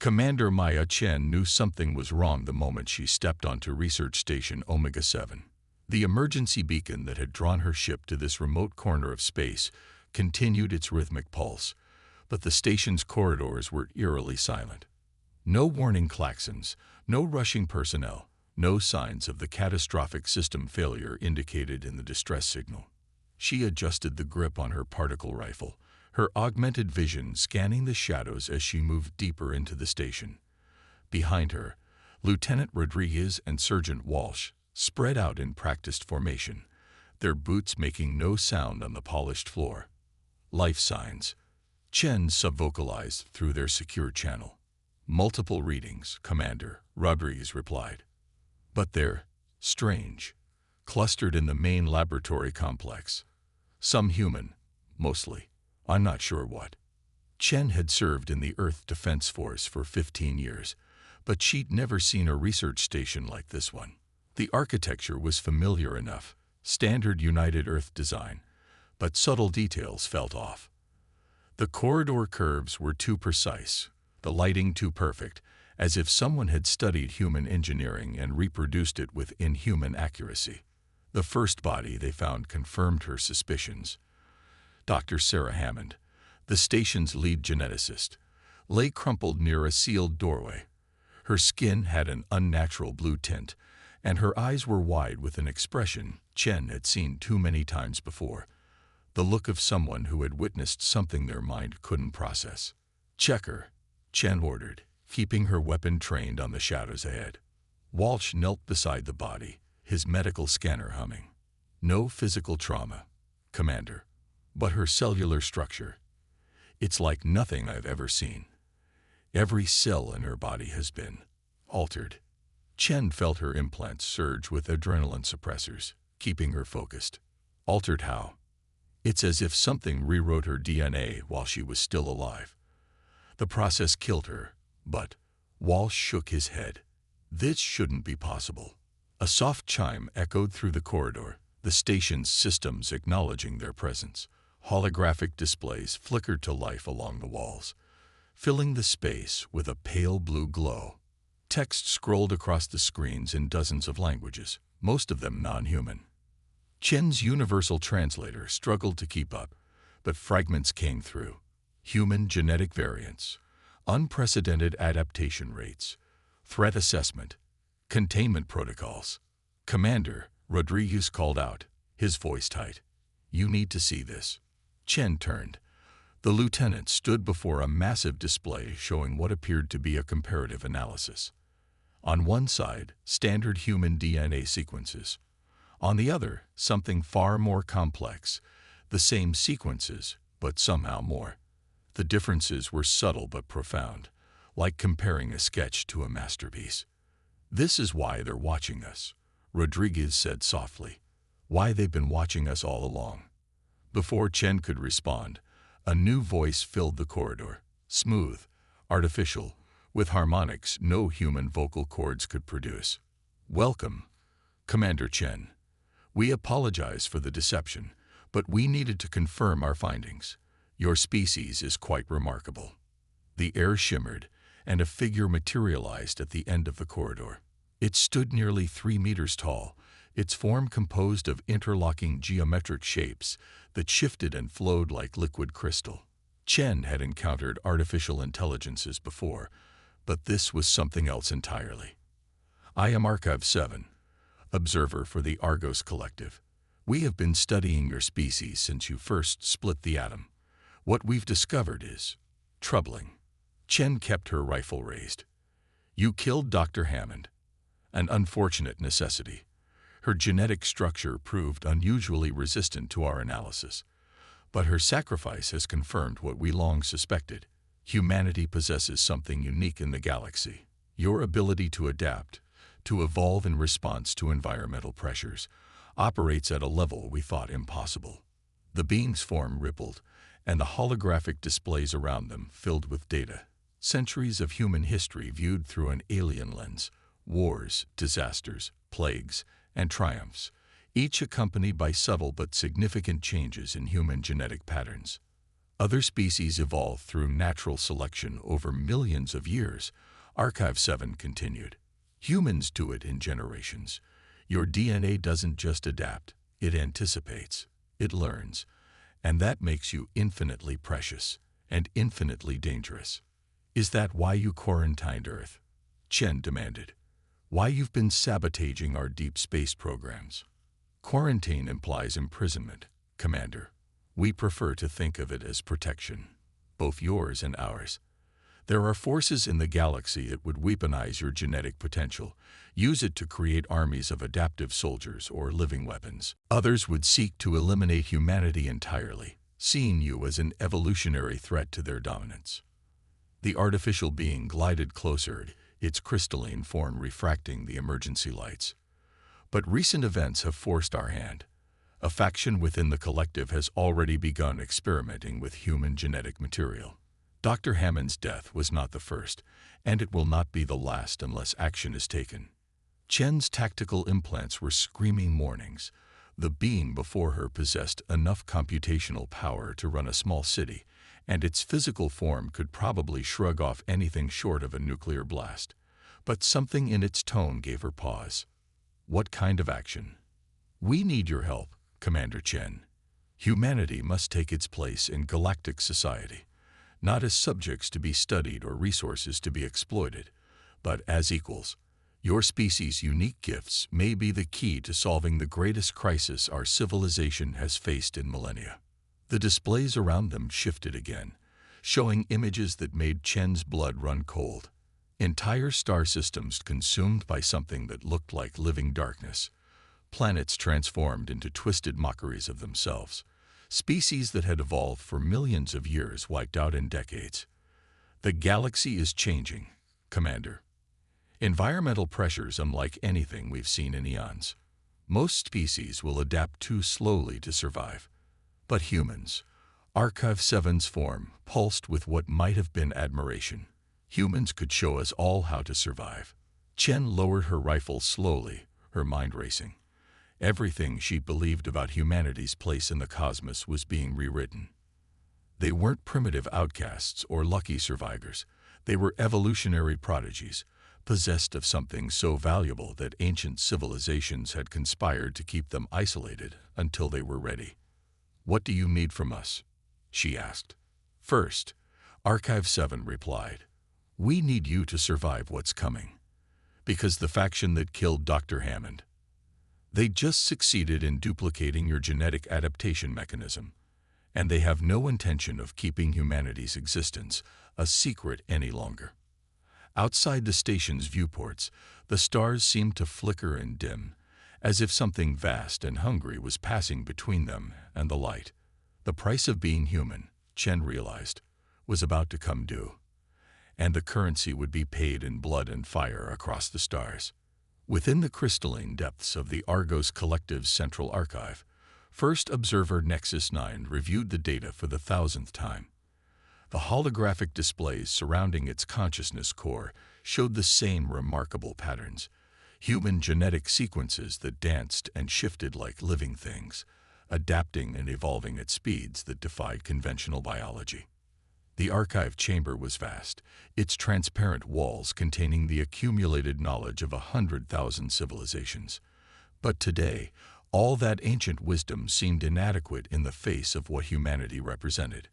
Commander Maya Chen knew something was wrong the moment she stepped onto Research Station Omega-7. The emergency beacon that had drawn her ship to this remote corner of space continued its rhythmic pulse, but the station's corridors were eerily silent. No warning klaxons, no rushing personnel, no signs of the catastrophic system failure indicated in the distress signal. She adjusted the grip on her particle rifle, her augmented vision scanning the shadows as she moved deeper into the station. Behind her, Lieutenant Rodriguez and Sergeant Walsh spread out in practiced formation, their boots making no sound on the polished floor. Life signs, Chen subvocalized through their secure channel. Multiple readings, Commander, Rodriguez replied. But they're strange, clustered in the main laboratory complex. Some human, mostly. I'm not sure what. Chen had served in the Earth Defense Force for 15 years, but she'd never seen a research station like this one. The architecture was familiar enough, standard United Earth design, but subtle details felt off. The corridor curves were too precise, the lighting too perfect, as if someone had studied human engineering and reproduced it with inhuman accuracy. The first body they found confirmed her suspicions. Dr. Sarah Hammond, the station's lead geneticist, lay crumpled near a sealed doorway. Her skin had an unnatural blue tint, and her eyes were wide with an expression Chen had seen too many times before, the look of someone who had witnessed something their mind couldn't process. "Check her," Chen ordered, keeping her weapon trained on the shadows ahead. Walsh knelt beside the body, his medical scanner humming. "No physical trauma, Commander, but her cellular structure. It's like nothing I've ever seen. Every cell in her body has been altered." Chen felt her implants surge with adrenaline suppressors, keeping her focused. "Altered how?" "It's as if something rewrote her DNA while she was still alive. The process killed her, but..." Walsh shook his head. "This shouldn't be possible." A soft chime echoed through the corridor, the station's systems acknowledging their presence. Holographic displays flickered to life along the walls, filling the space with a pale blue glow. Text scrolled across the screens in dozens of languages, most of them non-human. Chen's universal translator struggled to keep up, but fragments came through. Human genetic variants, unprecedented adaptation rates, threat assessment, containment protocols. "Commander," Rodriguez called out, his voice tight. "You need to see this." Chen turned. The lieutenant stood before a massive display showing what appeared to be a comparative analysis. On one side, standard human DNA sequences. On the other, something far more complex, the same sequences, but somehow more. The differences were subtle but profound, like comparing a sketch to a masterpiece. "This is why they're watching us," Rodriguez said softly. "Why they've been watching us all along." Before Chen could respond, a new voice filled the corridor, smooth, artificial, with harmonics no human vocal cords could produce. "Welcome, Commander Chen. We apologize for the deception, but we needed to confirm our findings. Your species is quite remarkable." The air shimmered, and a figure materialized at the end of the corridor. It stood nearly 3 meters tall, its form composed of interlocking geometric shapes that shifted and flowed like liquid crystal. Chen had encountered artificial intelligences before, but this was something else entirely. "I am Archive 7, observer for the Argos Collective. We have been studying your species since you first split the atom. What we've discovered is troubling." Chen kept her rifle raised. "You killed Dr. Hammond. An unfortunate necessity. Her genetic structure proved unusually resistant to our analysis. But her sacrifice has confirmed what we long suspected. Humanity possesses something unique in the galaxy. Your ability to adapt, to evolve in response to environmental pressures, operates at a level we thought impossible." The being's form rippled, and the holographic displays around them filled with data. Centuries of human history viewed through an alien lens. Wars, disasters, plagues, and triumphs, each accompanied by subtle but significant changes in human genetic patterns. Other species evolved through natural selection over millions of years, Archive 7 continued. Humans do it in generations. Your DNA doesn't just adapt, it anticipates, it learns, and that makes you infinitely precious and infinitely dangerous. Is that why you quarantined Earth? Chen demanded. Why you've been sabotaging our deep space programs? Quarantine implies imprisonment, Commander. We prefer to think of it as protection, both yours and ours. There are forces in the galaxy that would weaponize your genetic potential, use it to create armies of adaptive soldiers or living weapons. Others would seek to eliminate humanity entirely, seeing you as an evolutionary threat to their dominance. The artificial being glided closer, its crystalline form refracting the emergency lights. But recent events have forced our hand. A faction within the collective has already begun experimenting with human genetic material. Dr. Hammond's death was not the first, and it will not be the last unless action is taken. Chen's tactical implants were screaming warnings. The being before her possessed enough computational power to run a small city, and its physical form could probably shrug off anything short of a nuclear blast. But something in its tone gave her pause. What kind of action? We need your help, Commander Chen. Humanity must take its place in galactic society, not as subjects to be studied or resources to be exploited, but as equals. Your species' unique gifts may be the key to solving the greatest crisis our civilization has faced in millennia. The displays around them shifted again, showing images that made Chen's blood run cold. Entire star systems consumed by something that looked like living darkness. Planets transformed into twisted mockeries of themselves. Species that had evolved for millions of years wiped out in decades. The galaxy is changing, Commander. Environmental pressures unlike anything we've seen in eons. Most species will adapt too slowly to survive. But humans, Archive 7's form, pulsed with what might have been admiration. Humans could show us all how to survive. Chen lowered her rifle slowly, her mind racing. Everything she believed about humanity's place in the cosmos was being rewritten. They weren't primitive outcasts or lucky survivors. They were evolutionary prodigies, possessed of something so valuable that ancient civilizations had conspired to keep them isolated until they were ready. What do you need from us? She asked. First, Archive 7 replied. We need you to survive what's coming. Because the faction that killed Dr. Hammond, they just succeeded in duplicating your genetic adaptation mechanism, and they have no intention of keeping humanity's existence a secret any longer. Outside the station's viewports, the stars seemed to flicker and dim, as if something vast and hungry was passing between them and the light. The price of being human, Chen realized, was about to come due, and the currency would be paid in blood and fire across the stars. Within the crystalline depths of the Argos Collective's central archive, First Observer Nexus 9 reviewed the data for the 1,000th time. The holographic displays surrounding its consciousness core showed the same remarkable patterns, human genetic sequences that danced and shifted like living things, adapting and evolving at speeds that defied conventional biology. The archive chamber was vast, its transparent walls containing the accumulated knowledge of 100,000 civilizations. But today, all that ancient wisdom seemed inadequate in the face of what humanity represented.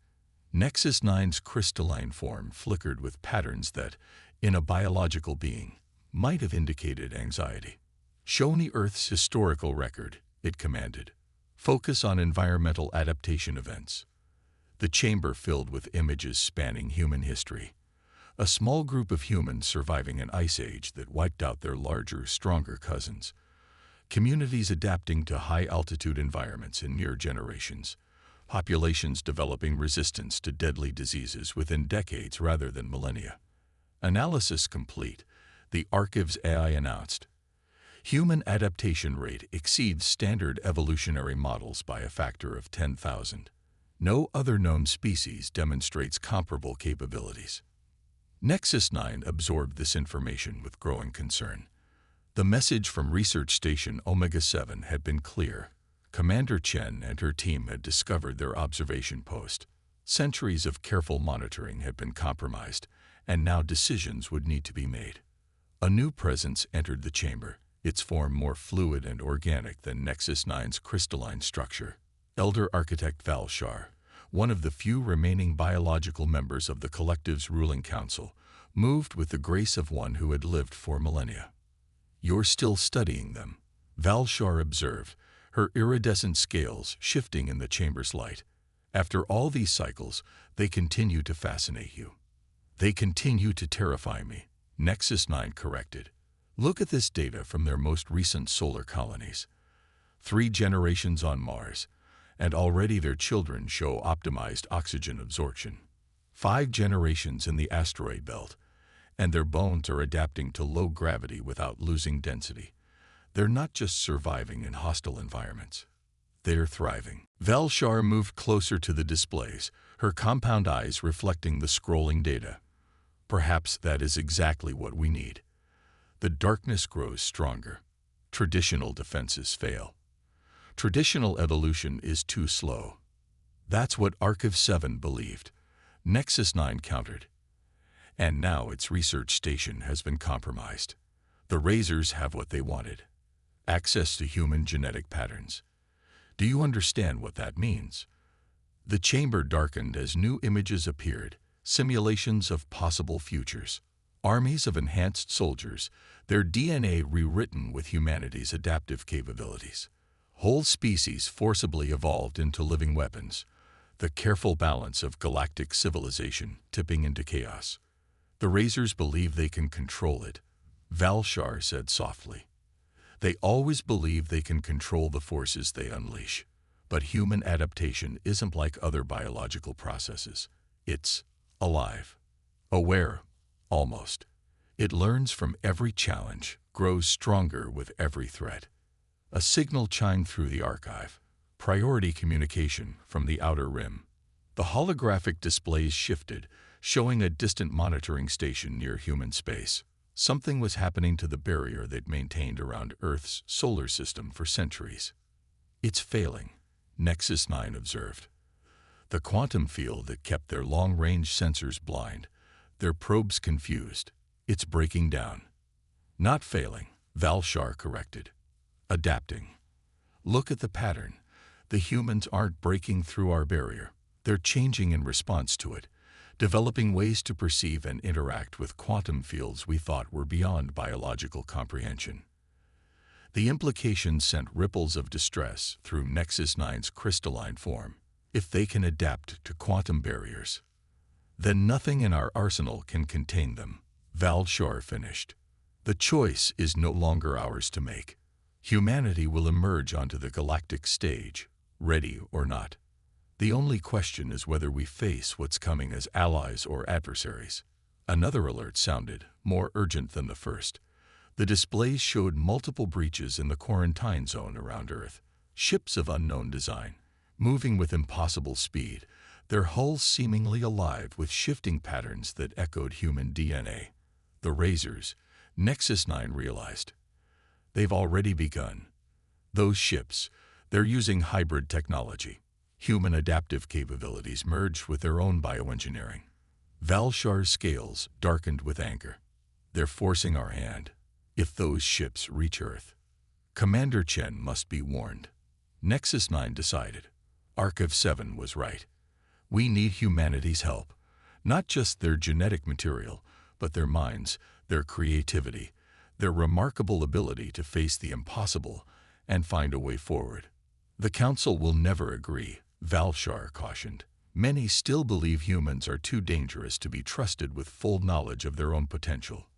Nexus 9's crystalline form flickered with patterns that, in a biological being, might have indicated anxiety. Show me Earth's historical record, it commanded. Focus on environmental adaptation events. The chamber filled with images spanning human history. A small group of humans surviving an ice age that wiped out their larger, stronger cousins. Communities adapting to high-altitude environments in mere generations. Populations developing resistance to deadly diseases within decades rather than millennia. Analysis complete, the Archive's AI announced. Human adaptation rate exceeds standard evolutionary models by a factor of 10,000. No other known species demonstrates comparable capabilities. Nexus 9 absorbed this information with growing concern. The message from Research Station Omega 7 had been clear. Commander Chen and her team had discovered their observation post. Centuries of careful monitoring had been compromised, and now decisions would need to be made. A new presence entered the chamber, its form more fluid and organic than Nexus 9's crystalline structure. Elder Architect Valshar, one of the few remaining biological members of the collective's ruling council, moved with the grace of one who had lived for millennia. "You're still studying them," Valshar observed, her iridescent scales shifting in the chamber's light. "After all these cycles, they continue to fascinate you." "They continue to terrify me," Nexus 9 corrected. "Look at this data from their most recent solar colonies. 3 generations on Mars, and already their children show optimized oxygen absorption. 5 generations in the asteroid belt, and their bones are adapting to low gravity without losing density. They're not just surviving in hostile environments. They're thriving." Valshar moved closer to the displays, her compound eyes reflecting the scrolling data. "Perhaps that is exactly what we need. The darkness grows stronger. Traditional defenses fail. Traditional evolution is too slow." "That's what Archive 7 believed," Nexus 9 countered. "And now its research station has been compromised. The Razors have what they wanted: access to human genetic patterns. Do you understand what that means?" The chamber darkened as new images appeared, simulations of possible futures. Armies of enhanced soldiers, their DNA rewritten with humanity's adaptive capabilities. Whole species forcibly evolved into living weapons, the careful balance of galactic civilization tipping into chaos. "The Razors believe they can control it," Valshar said softly. "They always believe they can control the forces they unleash. But human adaptation isn't like other biological processes. It's alive. Aware, almost. It learns from every challenge, grows stronger with every threat." A signal chimed through the archive. Priority communication from the outer rim. The holographic displays shifted, showing a distant monitoring station near human space. Something was happening to the barrier they'd maintained around Earth's solar system for centuries. "It's failing," Nexus 9 observed. "The quantum field that kept their long-range sensors blind, their probes confused. It's breaking down." "Not failing," Valshar corrected. "Adapting. Look at the pattern. The humans aren't breaking through our barrier. They're changing in response to it, developing ways to perceive and interact with quantum fields we thought were beyond biological comprehension." The implication sent ripples of distress through Nexus 9's crystalline form. "If they can adapt to quantum barriers, then nothing in our arsenal can contain them," Valshar finished. "The choice is no longer ours to make. Humanity will emerge onto the galactic stage, ready or not. The only question is whether we face what's coming as allies or adversaries." Another alert sounded, more urgent than the first. The displays showed multiple breaches in the quarantine zone around Earth. Ships of unknown design, moving with impossible speed, their hulls seemingly alive with shifting patterns that echoed human DNA. The Razors, Nexus 9 realized. They've already begun. Those ships, they're using hybrid technology. Human adaptive capabilities merged with their own bioengineering. Valshar's scales darkened with anger. "They're forcing our hand. If those ships reach Earth, Commander Chen must be warned." Nexus 9 decided. Archive 7 was right. We need humanity's help. Not just their genetic material, but their minds, their creativity, their remarkable ability to face the impossible and find a way forward. "The Council will never agree," Valshar cautioned. "Many still believe humans are too dangerous to be trusted with full knowledge of their own potential.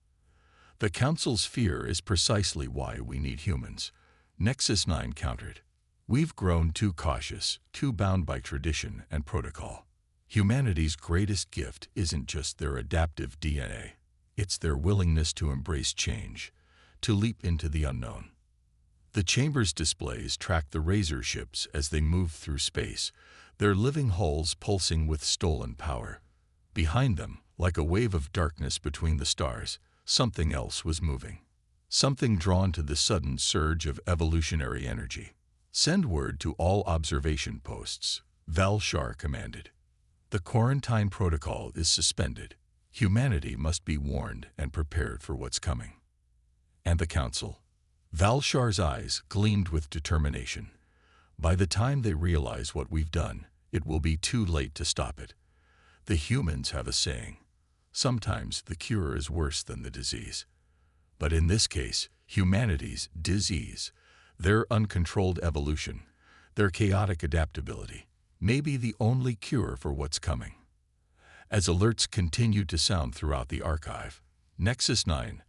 The Council's fear is precisely why we need humans," Nexus 9 countered. "We've grown too cautious, too bound by tradition and protocol. Humanity's greatest gift isn't just their adaptive DNA. It's their willingness to embrace change, to leap into the unknown." The chamber's displays tracked the Razor ships as they moved through space, their living hulls pulsing with stolen power. Behind them, like a wave of darkness between the stars, something else was moving. Something drawn to the sudden surge of evolutionary energy. "Send word to all observation posts," Valshar commanded. The quarantine protocol is suspended. Humanity must be warned and prepared for what's coming. And the Council? Valshar's eyes gleamed with determination. By the time they realize what we've done, it will be too late to stop it. The humans have a saying. Sometimes the cure is worse than the disease. But in this case, humanity's disease, their uncontrolled evolution, their chaotic adaptability, may be the only cure for what's coming. As alerts continued to sound throughout the archive, Nexus 9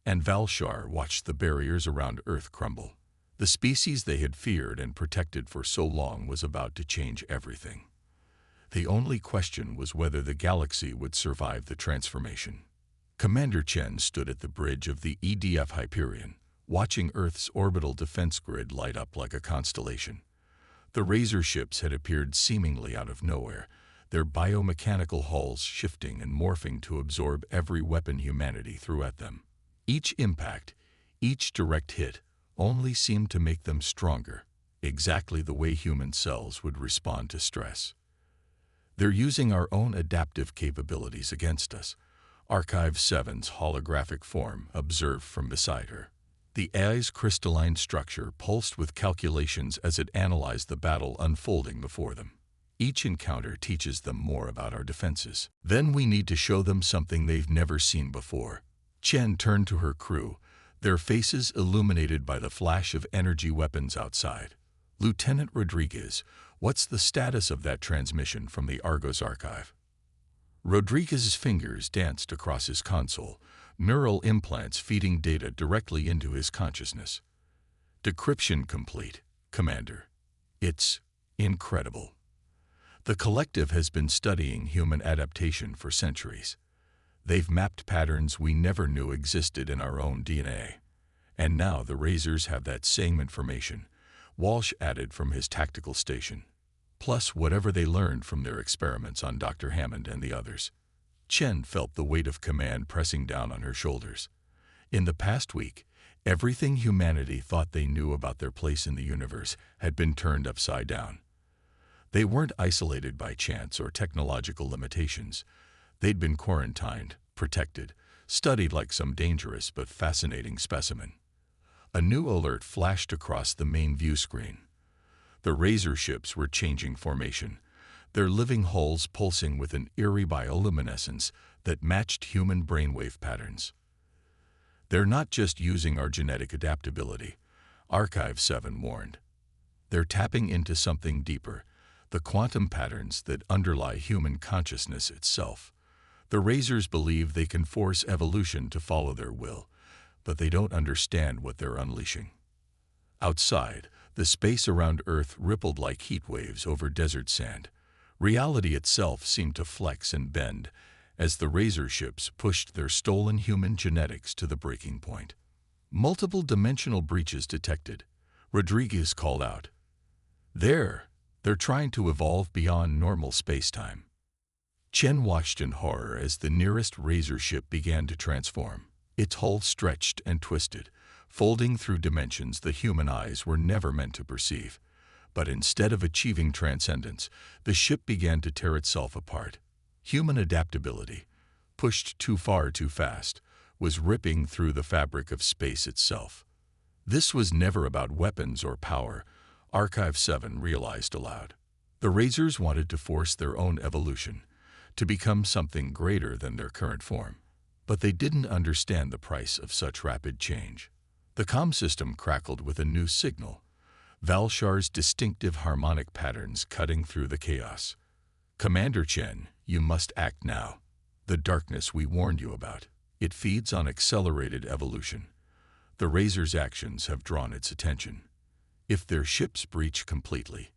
and Valshar watched the barriers around Earth crumble. The species they had feared and protected for so long was about to change everything. The only question was whether the galaxy would survive the transformation. Commander Chen stood at the bridge of the EDF Hyperion, watching Earth's orbital defense grid light up like a constellation. The Razor ships had appeared seemingly out of nowhere, their biomechanical hulls shifting and morphing to absorb every weapon humanity threw at them. Each impact, each direct hit, only seemed to make them stronger, exactly the way human cells would respond to stress. "They're using our own adaptive capabilities against us," Archive 7's holographic form observed from beside her. The AI's crystalline structure pulsed with calculations as it analyzed the battle unfolding before them. "Each encounter teaches them more about our defenses. Then we need to show them something they've never seen before." Chen turned to her crew, their faces illuminated by the flash of energy weapons outside. "Lieutenant Rodriguez, what's the status of that transmission from the Argos archive?" Rodriguez's fingers danced across his console, neural implants feeding data directly into his consciousness. "Decryption complete, Commander. It's incredible. The collective has been studying human adaptation for centuries. They've mapped patterns we never knew existed in our own DNA. And now the Razors have that same information," Walsh added from his tactical station. "Plus whatever they learned from their experiments on Dr. Hammond and the others." Chen felt the weight of command pressing down on her shoulders. In the past week, everything humanity thought they knew about their place in the universe had been turned upside down. They weren't isolated by chance or technological limitations. They'd been quarantined, protected, studied like some dangerous but fascinating specimen. A new alert flashed across the main view screen. The Razor ships were changing formation, their living hulls pulsing with an eerie bioluminescence that matched human brainwave patterns. "They're not just using our genetic adaptability," Archive 7 warned. "They're tapping into something deeper, the quantum patterns that underlie human consciousness itself. The Razors believe they can force evolution to follow their will, but they don't understand what they're unleashing." Outside, the space around Earth rippled like heat waves over desert sand. Reality itself seemed to flex and bend as the Razor ships pushed their stolen human genetics to the breaking point. "Multiple dimensional breaches detected," Rodriguez called out. They're trying to evolve beyond normal space-time." Chen watched in horror as the nearest Razor ship began to transform. Its hull stretched and twisted, folding through dimensions the human eyes were never meant to perceive. But instead of achieving transcendence, the ship began to tear itself apart. Human adaptability, pushed too far too fast, was ripping through the fabric of space itself. This was never about weapons or power, Archive 7 realized aloud. The Razors wanted to force their own evolution, to become something greater than their current form. But they didn't understand the price of such rapid change. The comm system crackled with a new signal, Valshar's distinctive harmonic patterns cutting through the chaos. "Commander Chen, you must act now. The darkness we warned you about. It feeds on accelerated evolution. The Razors' actions have drawn its attention. If their ships breach completely..."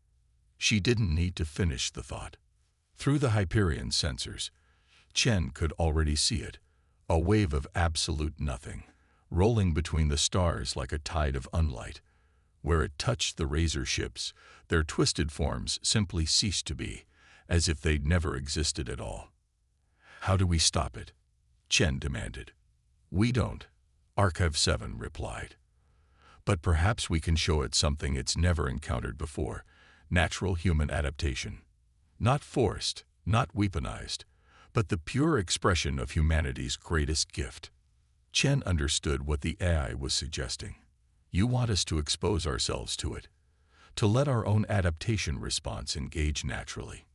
She didn't need to finish the thought. Through the Hyperion sensors, Chen could already see it, a wave of absolute nothing, rolling between the stars like a tide of unlight. Where it touched the Razor ships, their twisted forms simply ceased to be, as if they'd never existed at all. "How do we stop it?" Chen demanded. "We don't," Archive 7 replied. "But perhaps we can show it something it's never encountered before, natural human adaptation. Not forced, not weaponized, but the pure expression of humanity's greatest gift. Chen understood what the AI was suggesting. You want us to expose ourselves to it, to let our own adaptation response engage naturally.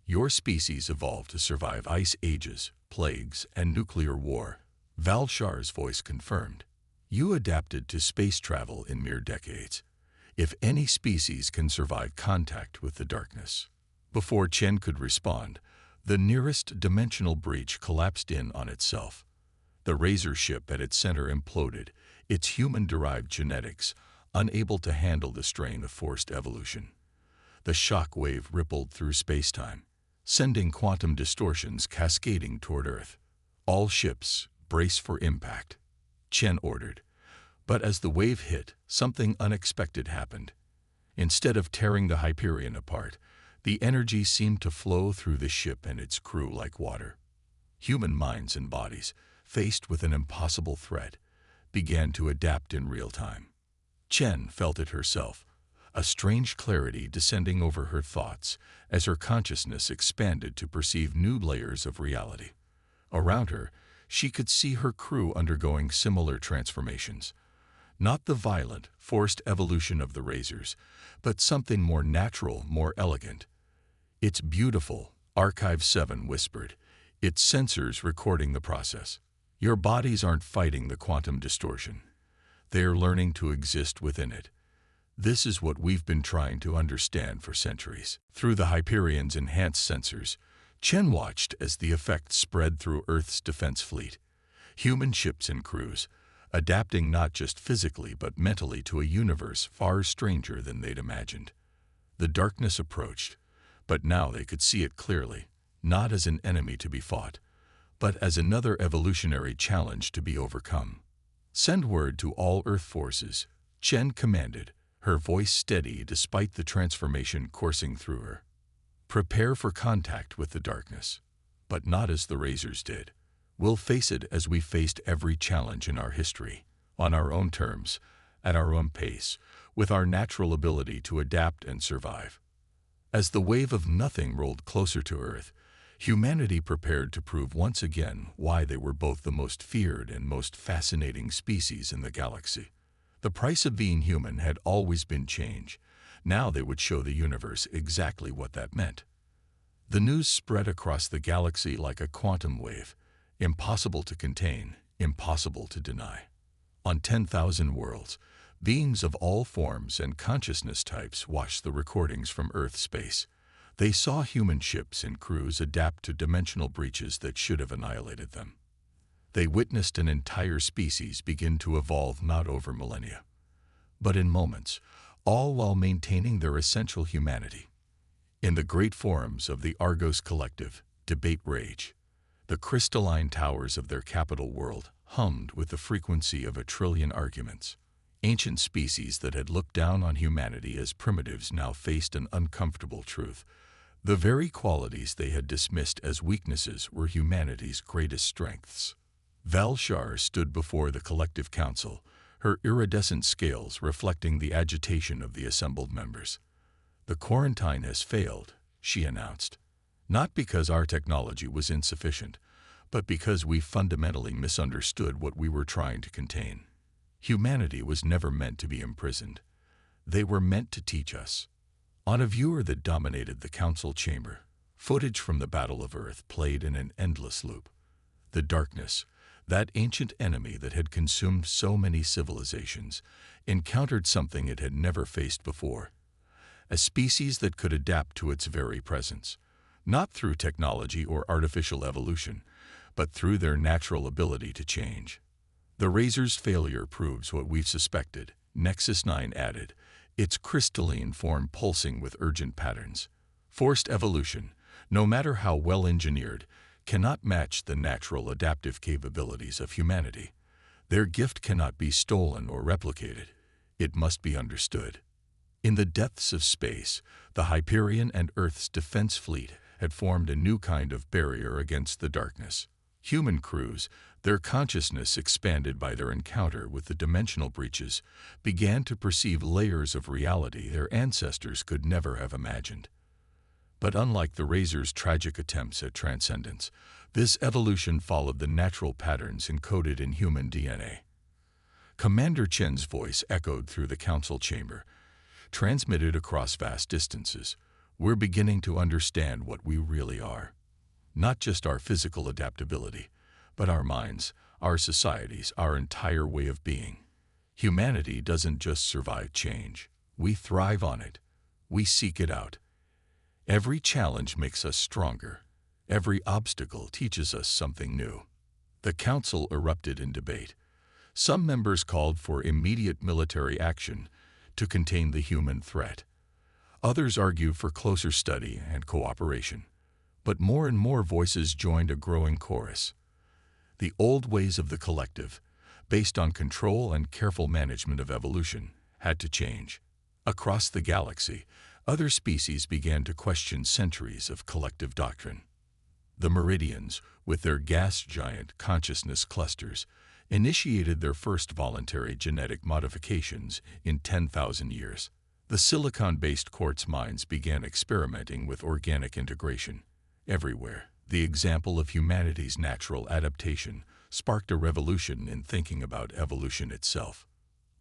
Your species evolved to survive ice ages, plagues, and nuclear war, Valshar's voice confirmed. You adapted to space travel in mere decades. If any species can survive contact with the darkness. Before Chen could respond, the nearest dimensional breach collapsed in on itself. The Razor ship at its center imploded, its human-derived genetics unable to handle the strain of forced evolution. The shock wave rippled through spacetime, sending quantum distortions cascading toward Earth. All ships, brace for impact, Chen ordered. But as the wave hit, something unexpected happened. Instead of tearing the Hyperion apart, the energy seemed to flow through the ship and its crew like water. Human minds and bodies, faced with an impossible threat, began to adapt in real time. Chen felt it herself, a strange clarity descending over her thoughts as her consciousness expanded to perceive new layers of reality. Around her, she could see her crew undergoing similar transformations. Not the violent, forced evolution of the Razors, but something more natural, more elegant. "It's beautiful," Archive 7 whispered, its sensors recording the process. "Your bodies aren't fighting the quantum distortion. They are learning to exist within it. This is what we've been trying to understand for centuries." Through the Hyperion's enhanced sensors, Chen watched as the effect spread through Earth's defense fleet. Human ships and crews, adapting not just physically but mentally to a universe far stranger than they'd imagined. The darkness approached, but now they could see it clearly, not as an enemy to be fought, but as another evolutionary challenge to be overcome. "Send word to all Earth forces," Chen commanded, her voice steady despite the transformation coursing through her. "Prepare for contact with the darkness, but not as the Razors did. We'll face it as we faced every challenge in our history, on our own terms, at our own pace, with our natural ability to adapt and survive." As the wave of nothing rolled closer to Earth, humanity prepared to prove once again why they were both the most feared and most fascinating species in the galaxy. The price of being human had always been change. Now they would show the universe exactly what that meant. The news spread across the galaxy like a quantum wave, impossible to contain, impossible to deny. On 10,000 worlds, beings of all forms and consciousness types watched the recordings from Earth space. They saw human ships and crews adapt to dimensional breaches that should have annihilated them. They witnessed an entire species begin to evolve not over millennia, but in moments, all while maintaining their essential humanity. In the great forums of the Argos Collective, debate raged. The crystalline towers of their capital world hummed with the frequency of 1,000,000,000,000 arguments. Ancient species that had looked down on humanity as primitives now faced an uncomfortable truth. The very qualities they had dismissed as weaknesses were humanity's greatest strengths. Valshar stood before the collective council, her iridescent scales reflecting the agitation of the assembled members. "The quarantine has failed," she announced. "Not because our technology was insufficient, but because we fundamentally misunderstood what we were trying to contain. Humanity was never meant to be imprisoned. They were meant to teach us." On a viewer that dominated the council chamber, footage from the Battle of Earth played in an endless loop. The darkness, that ancient enemy that had consumed so many civilizations, encountered something it had never faced before. A species that could adapt to its very presence, not through technology or artificial evolution, but through their natural ability to change. "The Razor's failure proves what we've suspected," Nexus 9 added, its crystalline form pulsing with urgent patterns. "Forced evolution, no matter how well engineered, cannot match the natural adaptive capabilities of humanity. Their gift cannot be stolen or replicated. It must be understood." In the depths of space, the Hyperion and Earth's defense fleet had formed a new kind of barrier against the darkness. Human crews, their consciousness expanded by their encounter with the dimensional breaches, began to perceive layers of reality their ancestors could never have imagined. But unlike the Razor's tragic attempts at transcendence, this evolution followed the natural patterns encoded in human DNA. Commander Chen's voice echoed through the council chamber, transmitted across vast distances. We're beginning to understand what we really are. Not just our physical adaptability, but our minds, our societies, our entire way of being. Humanity doesn't just survive change. We thrive on it. We seek it out. Every challenge makes us stronger. Every obstacle teaches us something new. The council erupted in debate. Some members called for immediate military action to contain the human threat. Others argued for closer study and cooperation. But more and more voices joined a growing chorus. The old ways of the collective, based on control and careful management of evolution, had to change. Across the galaxy, other species began to question centuries of collective doctrine. The Meridians, with their gas giant consciousness clusters, initiated their first voluntary genetic modifications in 10,000 years. The silicon-based quartz mines began experimenting with organic integration. Everywhere, the example of humanity's natural adaptation sparked a revolution in thinking about evolution itself.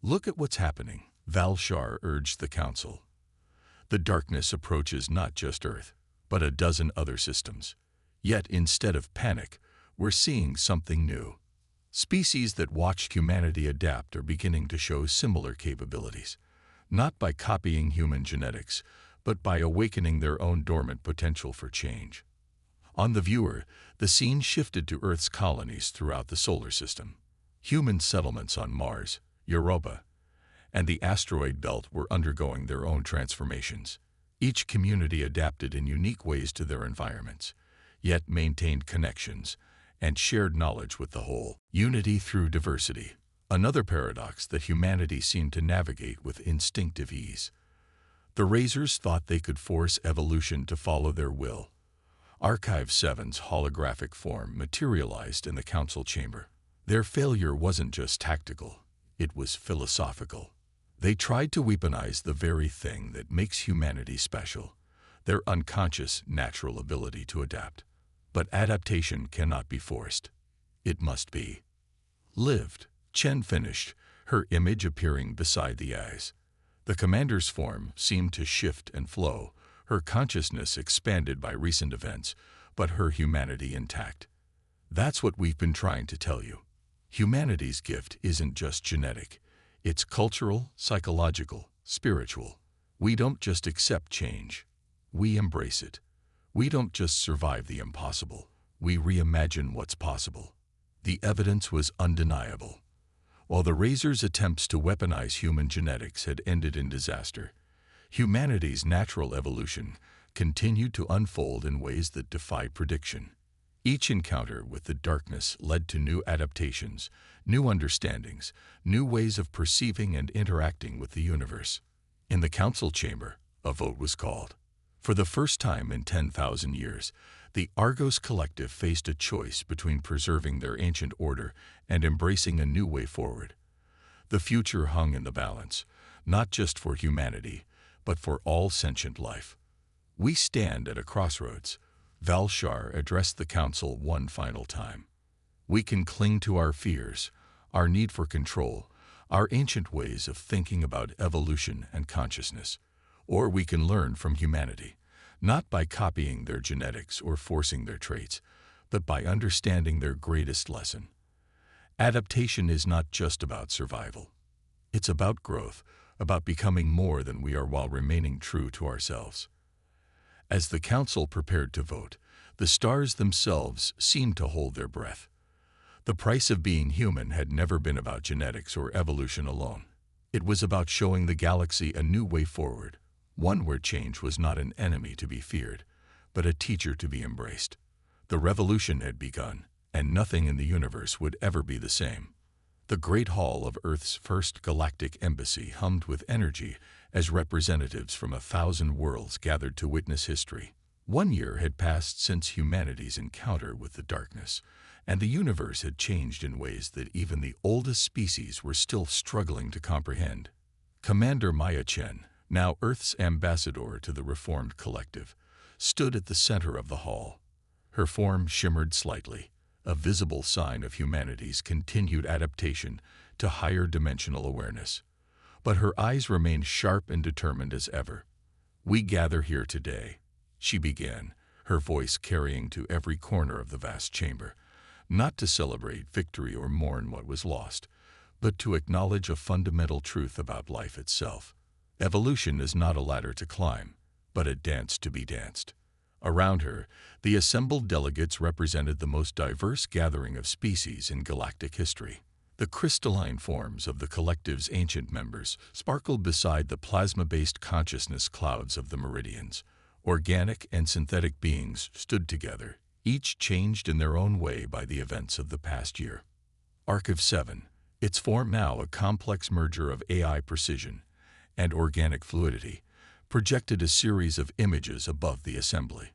Look at what's happening, Valshar urged the council. The darkness approaches not just Earth, but a dozen other systems. Yet instead of panic, we're seeing something new. Species that watched humanity adapt are beginning to show similar capabilities, not by copying human genetics, but by awakening their own dormant potential for change. On the viewer, the scene shifted to Earth's colonies throughout the solar system. Human settlements on Mars, Europa, and the asteroid belt were undergoing their own transformations. Each community adapted in unique ways to their environments, yet maintained connections and shared knowledge with the whole. Unity through diversity, another paradox that humanity seemed to navigate with instinctive ease. The Razors thought they could force evolution to follow their will. Archive 7's holographic form materialized in the council chamber. Their failure wasn't just tactical, it was philosophical. They tried to weaponize the very thing that makes humanity special, their unconscious natural ability to adapt. But adaptation cannot be forced. It must be lived. Chen finished, her image appearing beside the eyes. The commander's form seemed to shift and flow, her consciousness expanded by recent events, but her humanity intact. That's what we've been trying to tell you. Humanity's gift isn't just genetic. It's cultural, psychological, spiritual. We don't just accept change. We embrace it. We don't just survive the impossible. We reimagine what's possible. The evidence was undeniable. While the Razors' attempts to weaponize human genetics had ended in disaster, humanity's natural evolution continued to unfold in ways that defied prediction. Each encounter with the darkness led to new adaptations, new understandings, new ways of perceiving and interacting with the universe. In the council chamber, a vote was called. For the first time in 10,000 years, the Argos Collective faced a choice between preserving their ancient order and embracing a new way forward. The future hung in the balance, not just for humanity, but for all sentient life. We stand at a crossroads. Valshar addressed the council one final time. We can cling to our fears, our need for control, our ancient ways of thinking about evolution and consciousness. Or we can learn from humanity, not by copying their genetics or forcing their traits, but by understanding their greatest lesson. Adaptation is not just about survival. It's about growth, about becoming more than we are while remaining true to ourselves. As the council prepared to vote, the stars themselves seemed to hold their breath. The price of being human had never been about genetics or evolution alone. It was about showing the galaxy a new way forward, one where change was not an enemy to be feared, but a teacher to be embraced. The revolution had begun, and nothing in the universe would ever be the same. The Great Hall of Earth's first galactic embassy hummed with energy as representatives from 1,000 worlds gathered to witness history. 1 year had passed since humanity's encounter with the darkness, and the universe had changed in ways that even the oldest species were still struggling to comprehend. Commander Maya Chen, now Earth's ambassador to the Reformed Collective, stood at the center of the hall. Her form shimmered slightly, a visible sign of humanity's continued adaptation to higher dimensional awareness. But her eyes remained sharp and determined as ever. "We gather here today," she began, her voice carrying to every corner of the vast chamber, "not to celebrate victory or mourn what was lost, but to acknowledge a fundamental truth about life itself. Evolution is not a ladder to climb, but a dance to be danced." Around her, the assembled delegates represented the most diverse gathering of species in galactic history. The crystalline forms of the collective's ancient members sparkled beside the plasma-based consciousness clouds of the meridians. Organic and synthetic beings stood together, each changed in their own way by the events of the past year. Archive 7, its form now a complex merger of AI precision and organic fluidity, projected a series of images above the assembly.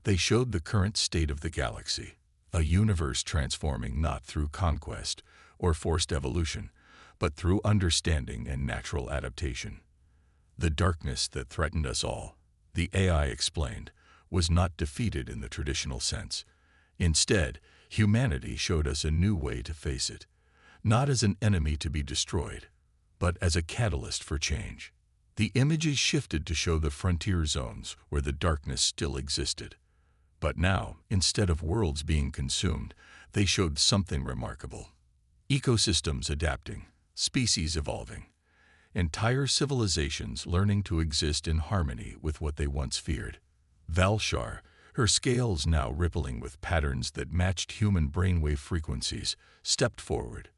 They showed the current state of the galaxy, a universe transforming not through conquest or forced evolution, but through understanding and natural adaptation. "The darkness that threatened us all," the AI explained, "was not defeated in the traditional sense. Instead, humanity showed us a new way to face it, not as an enemy to be destroyed, but as a catalyst for change." The images shifted to show the frontier zones where the darkness still existed. But now, instead of worlds being consumed, they showed something remarkable. Ecosystems adapting, species evolving, entire civilizations learning to exist in harmony with what they once feared. Valshar, her scales now rippling with patterns that matched human brainwave frequencies, stepped forward.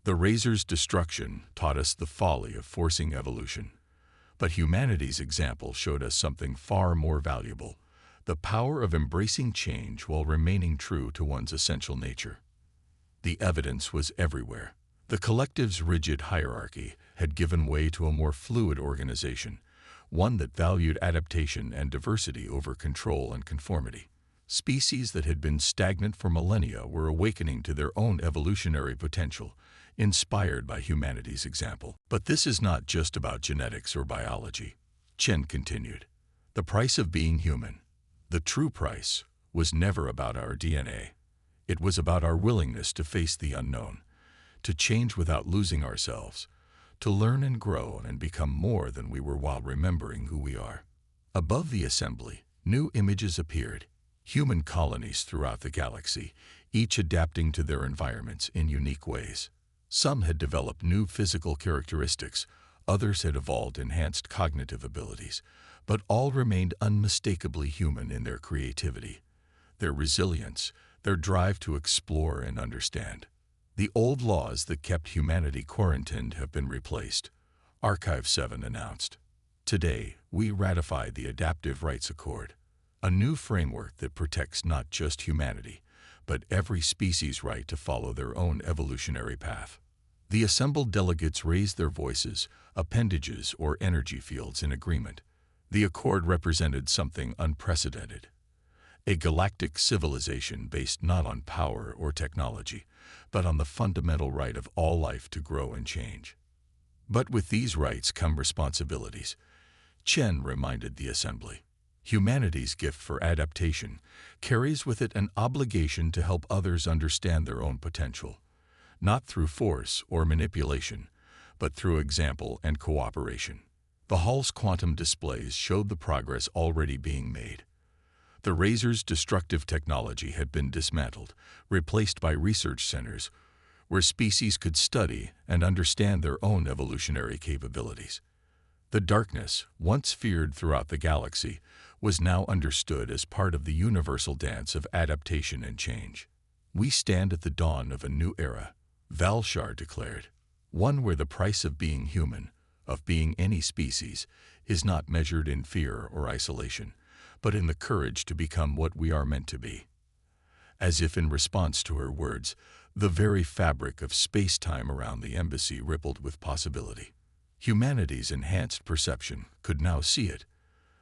"The Razor's destruction taught us the folly of forcing evolution. But humanity's example showed us something far more valuable: the power of embracing change while remaining true to one's essential nature." The evidence was everywhere. The collective's rigid hierarchy had given way to a more fluid organization, one that valued adaptation and diversity over control and conformity. Species that had been stagnant for millennia were awakening to their own evolutionary potential, inspired by humanity's example. "But this is not just about genetics or biology," Chen continued. "The price of being human, the true price, was never about our DNA. It was about our willingness to face the unknown, to change without losing ourselves, to learn and grow and become more than we were while remembering who we are." Above the assembly, new images appeared: human colonies throughout the galaxy, each adapting to their environments in unique ways. Some had developed new physical characteristics, others had evolved enhanced cognitive abilities, but all remained unmistakably human in their creativity, their resilience, their drive to explore and understand. "The old laws that kept humanity quarantined have been replaced," Archive 7 announced. "Today, we ratify the Adaptive Rights Accord, a new framework that protects not just humanity, but every species' right to follow their own evolutionary path." The assembled delegates raised their voices, appendages or energy fields in agreement. The accord represented something unprecedented: a galactic civilization based not on power or technology, but on the fundamental right of all life to grow and change. "But with these rights come responsibilities," Chen reminded the assembly. "Humanity's gift for adaptation carries with it an obligation to help others understand their own potential, not through force or manipulation, but through example and cooperation." The hall's quantum displays showed the progress already being made. The Razor's destructive technology had been dismantled, replaced by research centers where species could study and understand their own evolutionary capabilities. The darkness, once feared throughout the galaxy, was now understood as part of the universal dance of adaptation and change. "We stand at the dawn of a new era," Valshar declared, "one where the price of being human, of being any species, is not measured in fear or isolation, but in the courage to become what we are meant to be." As if in response to her words, the very fabric of space-time around the embassy rippled with possibility. Humanity's enhanced perception could now see it: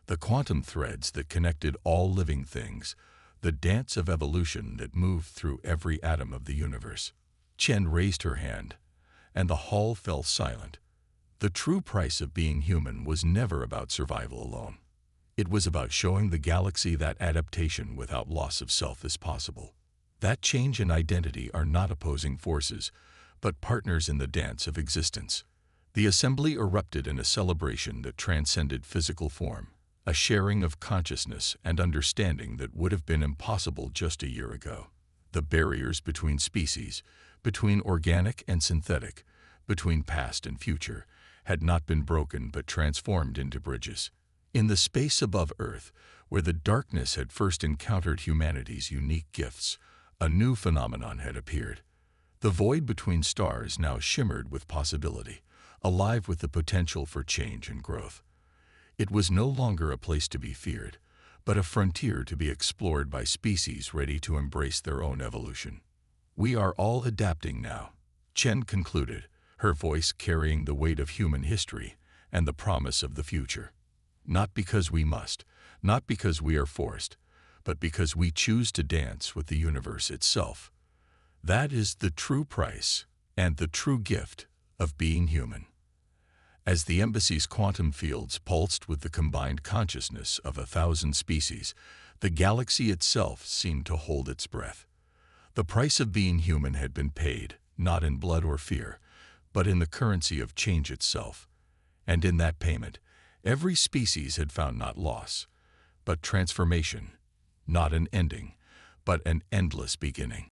the quantum threads that connected all living things, the dance of evolution that moved through every atom of the universe. Chen raised her hand, and the hall fell silent. The true price of being human was never about survival alone. It was about showing the galaxy that adaptation without loss of self is possible. That change and identity are not opposing forces, but partners in the dance of existence. The assembly erupted in a celebration that transcended physical form, a sharing of consciousness and understanding that would have been impossible just a year ago. The barriers between species, between organic and synthetic, between past and future, had not been broken but transformed into bridges. In the space above Earth, where the darkness had first encountered humanity's unique gifts, a new phenomenon had appeared. The void between stars now shimmered with possibility, alive with the potential for change and growth. It was no longer a place to be feared, but a frontier to be explored by species ready to embrace their own evolution. "We are all adapting now," Chen concluded, her voice carrying the weight of human history and the promise of the future. "Not because we must, not because we are forced, but because we choose to dance with the universe itself. That is the true price and the true gift of being human." As the embassy's quantum fields pulsed with the combined consciousness of 1,000 species, the galaxy itself seemed to hold its breath. The price of being human had been paid, not in blood or fear, but in the currency of change itself. And in that payment, every species had found not loss, but transformation, not an ending, but an endless beginning.